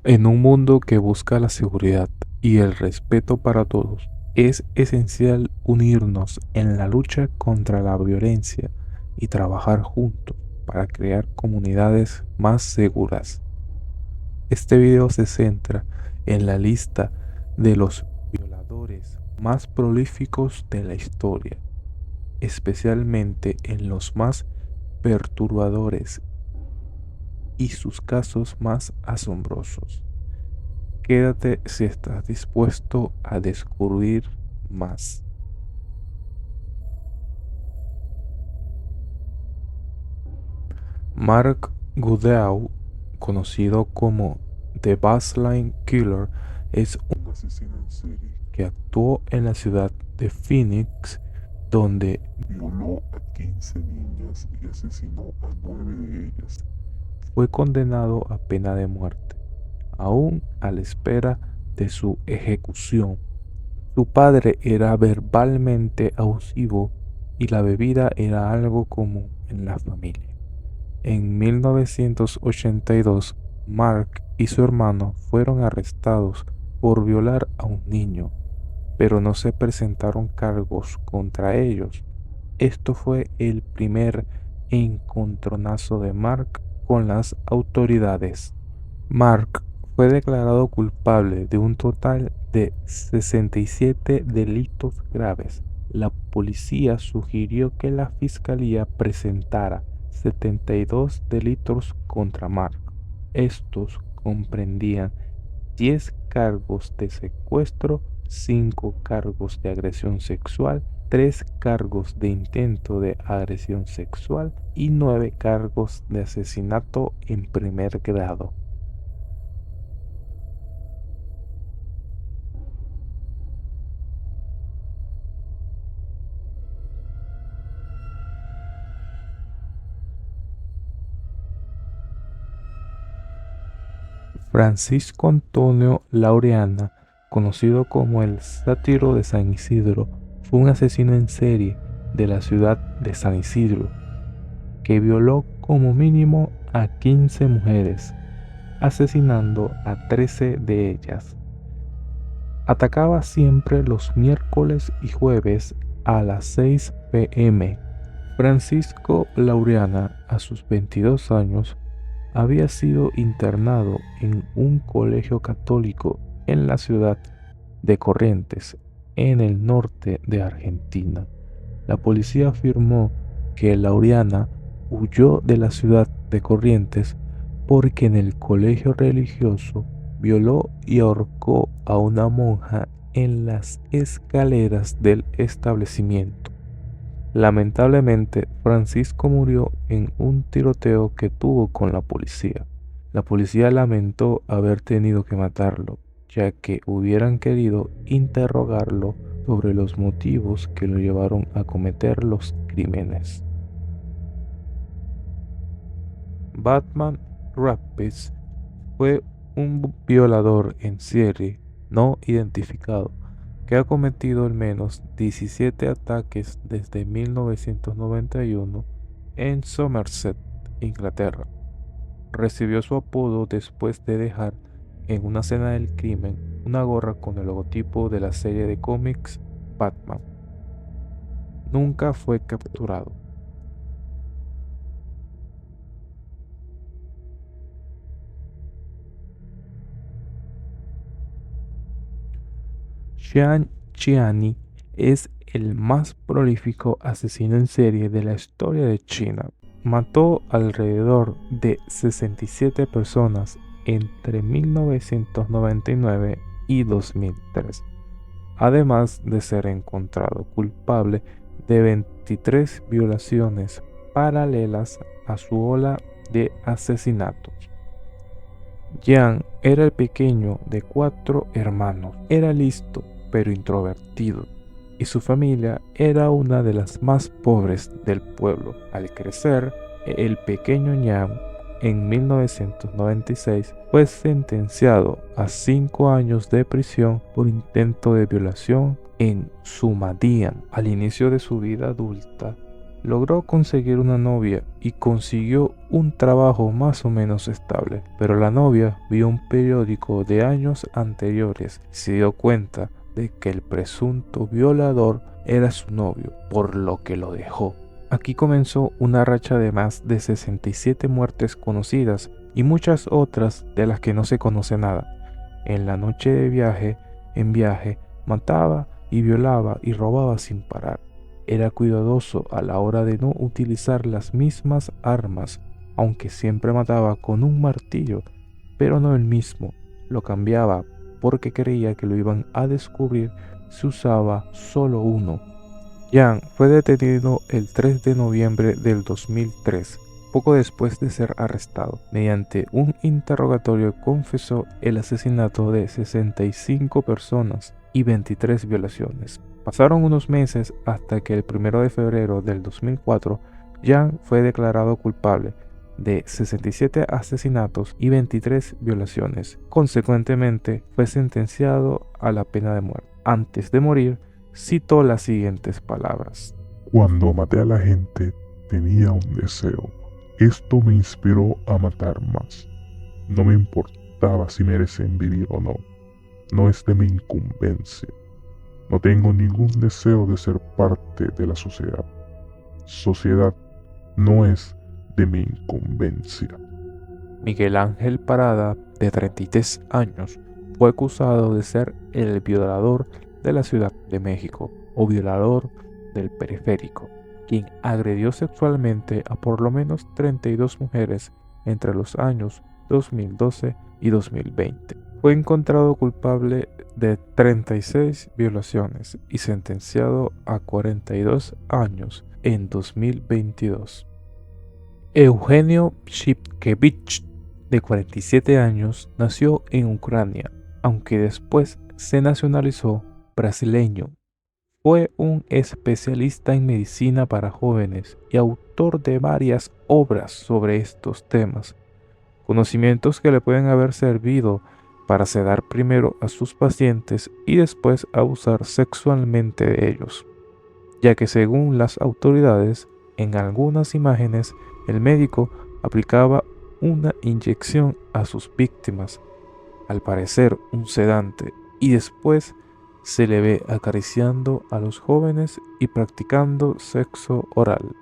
En un mundo que busca la seguridad y el respeto para todos, es esencial unirnos en la lucha contra la violencia y trabajar juntos para crear comunidades más seguras. Este video se centra en la lista de los violadores más prolíficos de la historia, especialmente en los más perturbadores y sus casos más asombrosos. Quédate si estás dispuesto a descubrir más. Mark Goodell, conocido como The Baseline Killer, es un asesino en serie que actuó en la ciudad de Phoenix, donde violó a 15 niñas y asesinó a 9 de ellas. Fue condenado a pena de muerte, aún a la espera de su ejecución. Su padre era verbalmente abusivo y la bebida era algo común en la familia. En 1982, Mark y su hermano fueron arrestados por violar a un niño, pero no se presentaron cargos contra ellos. Esto fue el primer encontronazo de Mark con las autoridades. Mark fue declarado culpable de un total de 67 delitos graves. La policía sugirió que la fiscalía presentara 72 delitos contra Mark. Estos comprendían 10 cargos de secuestro, 5 cargos de agresión sexual, 3 cargos de intento de agresión sexual y 9 cargos de asesinato en primer grado. Francisco Antonio Laureana, conocido como el Sátiro de San Isidro, fue un asesino en serie de la ciudad de San Isidro, que violó como mínimo a 15 mujeres, asesinando a 13 de ellas. Atacaba siempre los miércoles y jueves a las 6 p.m. Francisco Laureana, a sus 22 años, había sido internado en un colegio católico en la ciudad de Corrientes, en el norte de Argentina. La policía afirmó que Laureana huyó de la ciudad de Corrientes porque en el colegio religioso violó y ahorcó a una monja en las escaleras del establecimiento. Lamentablemente, Francisco murió en un tiroteo que tuvo con la policía. La policía lamentó haber tenido que matarlo, ya que hubieran querido interrogarlo sobre los motivos que lo llevaron a cometer los crímenes. Batman Rapids fue un violador en serie no identificado que ha cometido al menos 17 ataques desde 1991 en Somerset, Inglaterra. Recibió su apodo después de dejar en una escena del crimen una gorra con el logotipo de la serie de cómics Batman. Nunca fue capturado. Xian Qiani es el más prolífico asesino en serie de la historia de China. Mató alrededor de 67 personas entre 1999 y 2003, además de ser encontrado culpable de 23 violaciones paralelas a su ola de asesinatos. Jiang era el pequeño de 4 hermanos. Era listo, pero introvertido, y su familia era una de las más pobres del pueblo. Al crecer, el pequeño Jiang en 1996 fue sentenciado a 5 años de prisión por intento de violación en Sumadian. Al inicio de su vida adulta, Logró conseguir una novia y consiguió un trabajo más o menos estable, pero la novia vio un periódico de años anteriores y se dio cuenta de que el presunto violador era su novio, por lo que lo dejó. Aquí comenzó una racha de más de 67 muertes conocidas y muchas otras de las que no se conoce nada. En la noche de viaje en viaje, mataba y violaba y robaba sin parar. Era cuidadoso a la hora de no utilizar las mismas armas, aunque siempre mataba con un martillo, pero no el mismo. Lo cambiaba porque creía que lo iban a descubrir si usaba solo uno. Jan fue detenido el 3 de noviembre del 2003, poco después de ser arrestado. Mediante un interrogatorio confesó el asesinato de 65 personas y 23 violaciones. Pasaron unos meses hasta que el 1 de febrero del 2004, Jan fue declarado culpable de 67 asesinatos y 23 violaciones. Consecuentemente, fue sentenciado a la pena de muerte. Antes de morir, citó las siguientes palabras: Cuando maté a la gente, tenía un deseo. Esto me inspiró a matar más. No me importaba si merecen vivir o no. No es de mi incumbencia. No tengo ningún deseo de ser parte de la sociedad. Sociedad no es de mi incumbencia. Miguel Ángel Parada, de 33 años, fue acusado de ser el violador de la Ciudad de México o violador del periférico, quien agredió sexualmente a por lo menos 32 mujeres entre los años 2012 y 2020. Fue encontrado culpable de 36 violaciones y sentenciado a 42 años en 2022. Eugenio Shipkevich, de 47 años, nació en Ucrania, aunque después se nacionalizó brasileño. Fue un especialista en medicina para jóvenes y autor de varias obras sobre estos temas, conocimientos que le pueden haber servido para sedar primero a sus pacientes y después abusar sexualmente de ellos, ya que según las autoridades, en algunas imágenes el médico aplicaba una inyección a sus víctimas, al parecer un sedante, y después se le ve acariciando a los jóvenes y practicando sexo oral.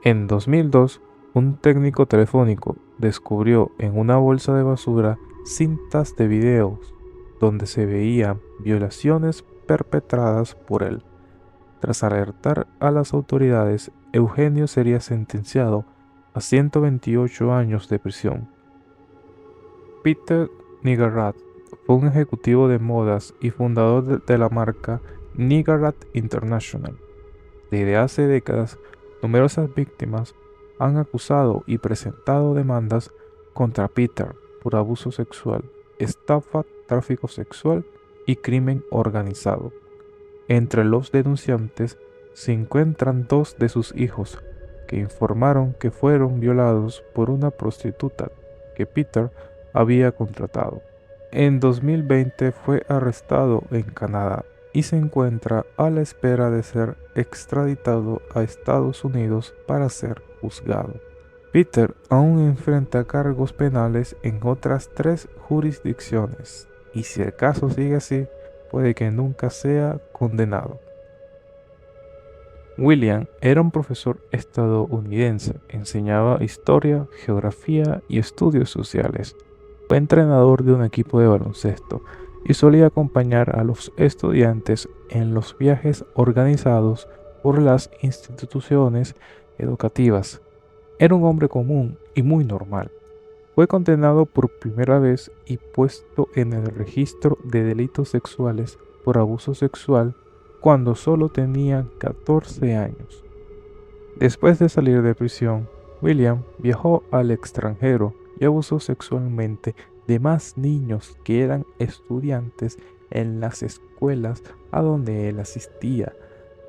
En 2002, un técnico telefónico descubrió en una bolsa de basura cintas de videos donde se veían violaciones perpetradas por él. Tras alertar a las autoridades, Eugenio sería sentenciado a 128 años de prisión. Peter Nigarat fue un ejecutivo de modas y fundador de la marca Nigarat International. Desde hace décadas, numerosas víctimas han acusado y presentado demandas contra Peter por abuso sexual, estafa, tráfico sexual y crimen organizado. Entre los denunciantes se encuentran dos de sus hijos, que informaron que fueron violados por una prostituta que Peter había contratado. En 2020 fue arrestado en Canadá y se encuentra a la espera de ser extraditado a Estados Unidos para ser juzgado. Peter aún enfrenta cargos penales en otras 3 jurisdicciones, y si el caso sigue así, puede que nunca sea condenado. William era un profesor estadounidense, enseñaba historia, geografía y estudios sociales. Fue entrenador de un equipo de baloncesto y solía acompañar a los estudiantes en los viajes organizados por las instituciones educativas. Era un hombre común y muy normal. Fue condenado por primera vez y puesto en el registro de delitos sexuales por abuso sexual cuando solo tenía 14 años. Después de salir de prisión, William viajó al extranjero y abusó sexualmente de más niños que eran estudiantes en las escuelas a donde él asistía,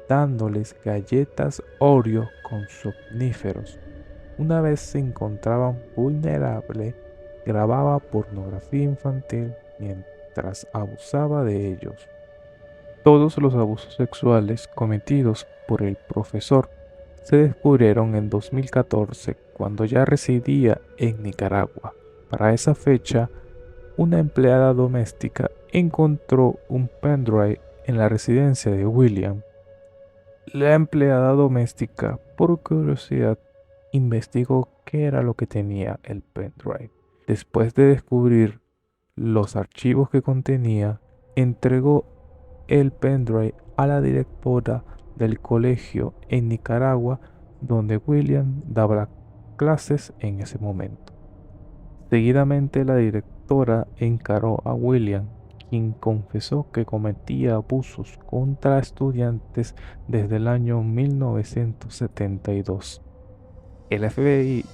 dándoles galletas Oreo con somníferos. Una vez se encontraban vulnerables, grababa pornografía infantil mientras abusaba de ellos. Todos los abusos sexuales cometidos por el profesor se descubrieron en 2014 cuando ya residía en Nicaragua. Para esa fecha, una empleada doméstica encontró un pendrive en la residencia de William. La empleada doméstica, por curiosidad, investigó qué era lo que tenía el pendrive. Después de descubrir los archivos que contenía, entregó el pendrive a la directora del colegio en Nicaragua donde William daba clases en ese momento. Seguidamente la directora encaró a William, quien confesó que cometía abusos contra estudiantes desde el año 1972. El FBI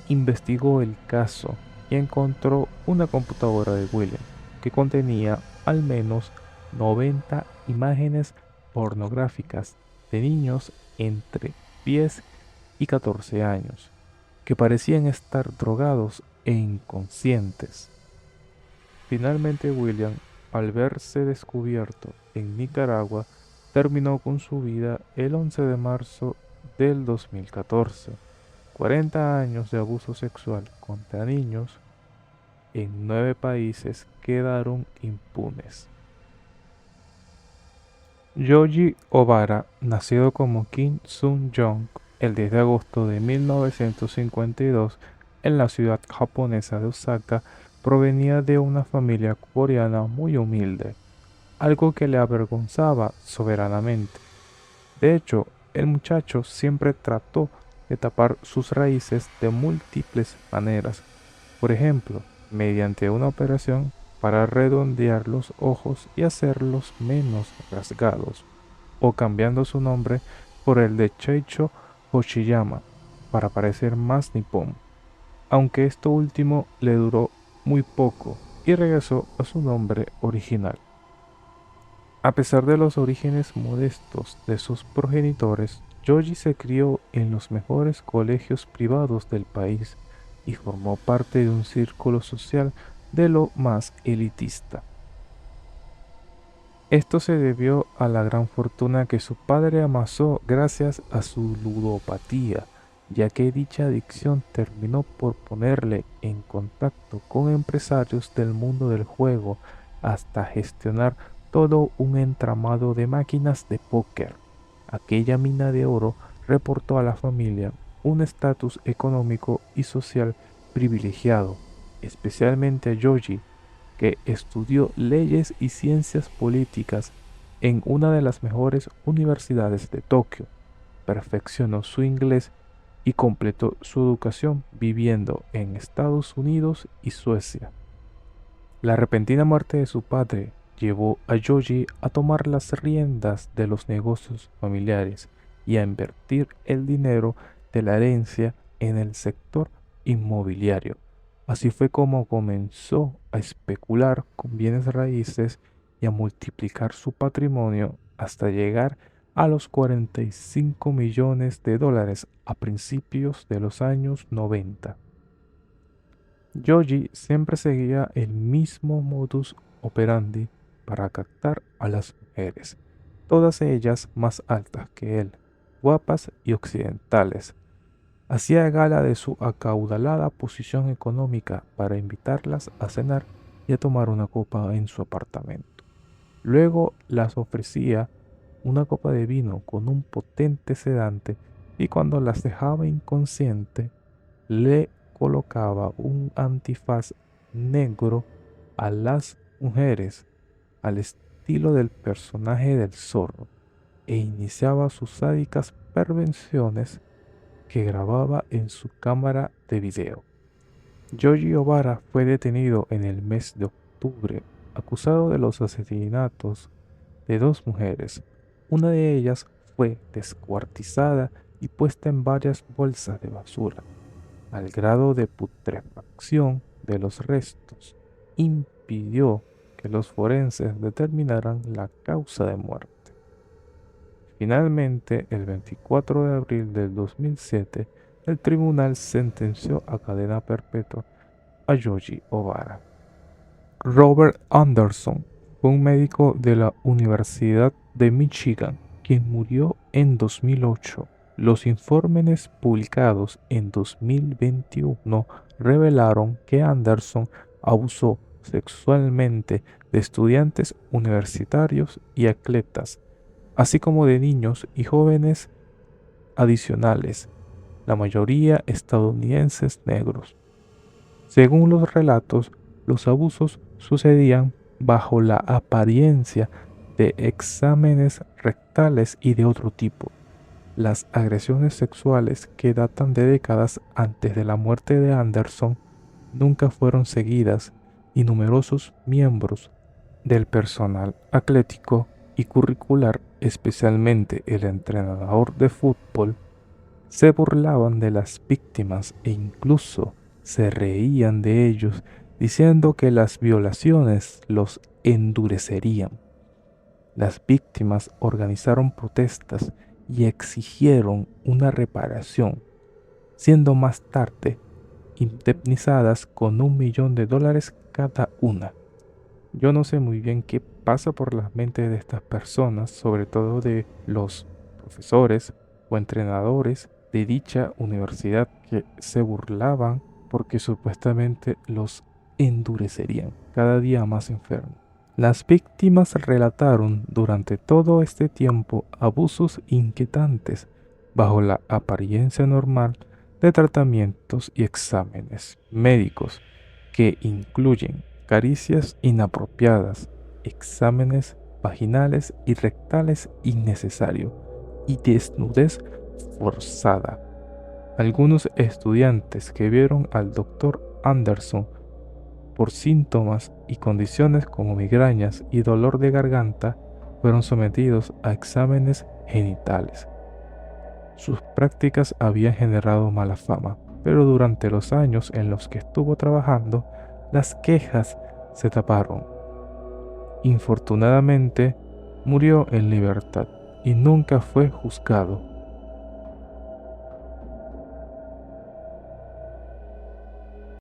investigó el caso y encontró una computadora de William que contenía al menos 90 imágenes pornográficas de niños entre 10 y 14 años, que parecían estar drogados e inconscientes. Finalmente William, al verse descubierto en Nicaragua, terminó con su vida el 11 de marzo del 2014. 40 años de abuso sexual contra niños en 9 países quedaron impunes. Yohji Ohara, nacido como Kim Sun-jong el 10 de agosto de 1952 en la ciudad japonesa de Osaka, provenía de una familia coreana muy humilde, algo que le avergonzaba soberanamente. De hecho, el muchacho siempre trató de tapar sus raíces de múltiples maneras, por ejemplo, mediante una operación para redondear los ojos y hacerlos menos rasgados, o cambiando su nombre por el de Cheicho Hoshiyama para parecer más nipón, aunque esto último le duró muy poco y regresó a su nombre original. A pesar de los orígenes modestos de sus progenitores, Yohji se crió en los mejores colegios privados del país y formó parte de un círculo social de lo más elitista. Esto se debió a la gran fortuna que su padre amasó gracias a su ludopatía, ya que dicha adicción terminó por ponerle en contacto con empresarios del mundo del juego hasta gestionar todo un entramado de máquinas de póker. Aquella mina de oro reportó a la familia un estatus económico y social privilegiado, especialmente a Yohji, que estudió leyes y ciencias políticas en una de las mejores universidades de Tokio. Perfeccionó su inglés y completó su educación viviendo en Estados Unidos y Suecia. La repentina muerte de su padre llevó a Yohji a tomar las riendas de los negocios familiares y a invertir el dinero de la herencia en el sector inmobiliario. Así fue como comenzó a especular con bienes raíces y a multiplicar su patrimonio hasta llegar a los 45 millones de dólares a principios de los años 90. Yohji siempre seguía el mismo modus operandi para captar a las mujeres, todas ellas más altas que él, guapas y occidentales. Hacía gala de su acaudalada posición económica para invitarlas a cenar y a tomar una copa en su apartamento. Luego las ofrecía una copa de vino con un potente sedante y cuando las dejaba inconsciente, le colocaba un antifaz negro a las mujeres al estilo del personaje del zorro e iniciaba sus sádicas perversiones que grababa en su cámara de video. Yohji Ohara fue detenido en el mes de octubre, acusado de los asesinatos de 2 mujeres. Una de ellas fue descuartizada y puesta en varias bolsas de basura. Al grado de putrefacción de los restos impidió que los forenses determinaran la causa de muerte. Finalmente, el 24 de abril del 2007, el tribunal sentenció a cadena perpetua a Yohji Ohara. Robert Anderson fue un médico de la Universidad de Michigan, quien murió en 2008 Los informes publicados en 2021 revelaron que Anderson abusó sexualmente de estudiantes universitarios y atletas, así como de niños y jóvenes adicionales, la mayoría estadounidenses negros. Según los relatos, los abusos sucedían bajo la apariencia de exámenes rectales y de otro tipo. Las agresiones sexuales, que datan de décadas antes de la muerte de Anderson, nunca fueron seguidas y numerosos miembros del personal atlético y curricular, especialmente el entrenador de fútbol, se burlaban de las víctimas e incluso se reían de ellos, diciendo que las violaciones los endurecerían. Las víctimas organizaron protestas y exigieron una reparación, siendo más tarde indemnizadas con $1 millón cada una. Yo no sé muy bien qué pasa por las mentes de estas personas, sobre todo de los profesores o entrenadores de dicha universidad, que se burlaban porque supuestamente los endurecerían cada día más enfermos. Las víctimas relataron durante todo este tiempo abusos inquietantes bajo la apariencia normal de tratamientos y exámenes médicos que incluyen caricias inapropiadas, exámenes vaginales y rectales innecesarios y desnudez forzada. Algunos estudiantes que vieron al Dr. Anderson por síntomas y condiciones como migrañas y dolor de garganta fueron sometidos a exámenes genitales. Sus prácticas habían generado mala fama, pero durante los años en los que estuvo trabajando, las quejas se taparon. Infortunadamente, murió en libertad y nunca fue juzgado.